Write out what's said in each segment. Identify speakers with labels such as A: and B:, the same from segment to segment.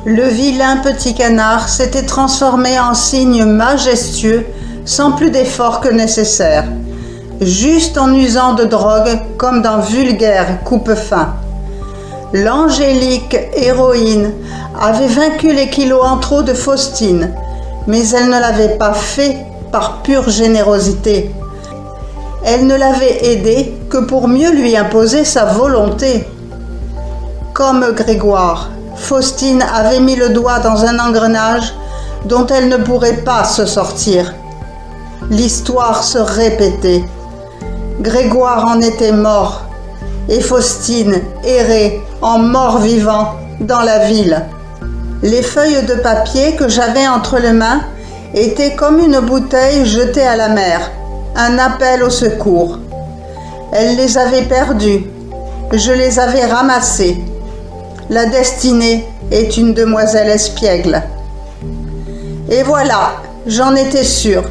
A: Le vilain petit canard s'était transformé en cygne majestueux sans plus d'effort que nécessaire, juste en usant de drogue comme d'un vulgaire coupe-faim. L'angélique héroïne avait vaincu les kilos en trop de Faustine, mais elle ne l'avait pas fait par pure générosité. Elle ne l'avait aidé que pour mieux lui imposer sa volonté. Comme Grégoire, Faustine avait mis le doigt dans un engrenage dont elle ne pourrait pas se sortir. L'histoire se répétait. Grégoire en était mort et Faustine errait en mort-vivant dans la ville. Les feuilles de papier que j'avais entre les mains étaient comme une bouteille jetée à la mer, un appel au secours. Elle les avait perdues, je les avais ramassées. La destinée est une demoiselle espiègle. Et voilà, j'en étais sûre.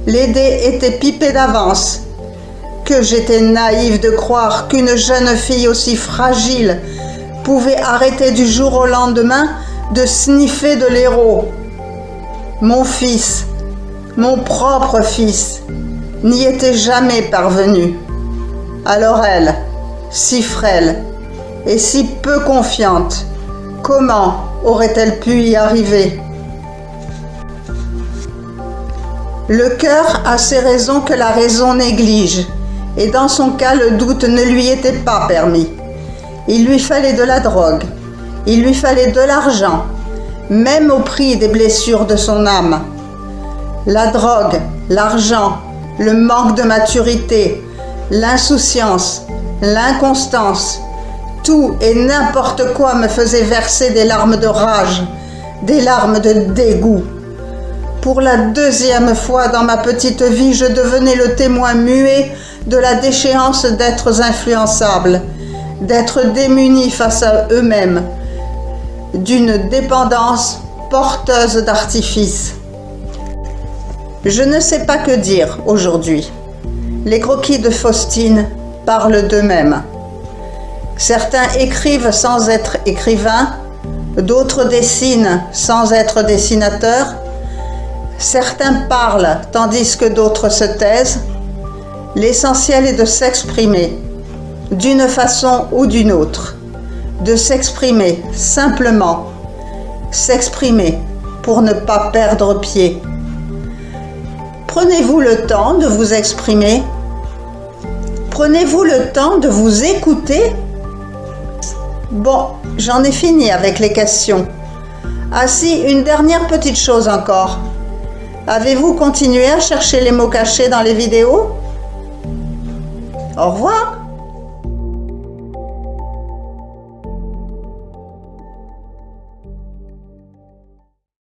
A: Les dés étaient pipés d'avance. Que j'étais naïve de croire qu'une jeune fille aussi fragile pouvait arrêter du jour au lendemain de sniffer de l'héros. Mon fils, mon propre fils, n'y était jamais parvenu. Alors elle, si frêle et si peu confiante, comment aurait-elle pu y arriver? Le cœur a ses raisons que la raison néglige, et dans son cas, le doute ne lui était pas permis. Il lui fallait de la drogue, il lui fallait de l'argent, même au prix des blessures de son âme. La drogue, l'argent, le manque de maturité, l'insouciance, l'inconstance, tout et n'importe quoi me faisait verser des larmes de rage, des larmes de dégoût. Pour la deuxième fois dans ma petite vie, je devenais le témoin muet de la déchéance d'êtres influençables, d'êtres démunis face à eux-mêmes, d'une dépendance porteuse d'artifice. Je ne sais pas que dire aujourd'hui. Les croquis de Faustine parlent d'eux-mêmes. Certains écrivent sans être écrivains, d'autres dessinent sans être dessinateurs. Certains parlent tandis que d'autres se taisent. L'essentiel est de s'exprimer, d'une façon ou d'une autre, de s'exprimer simplement, s'exprimer pour ne pas perdre pied. Prenez-vous le temps de vous exprimer? Prenez-vous le temps de vous écouter? Bon, j'en ai fini avec les questions. Ah si, une dernière petite chose encore. Avez-vous continué à chercher les mots cachés dans les vidéos? Au revoir!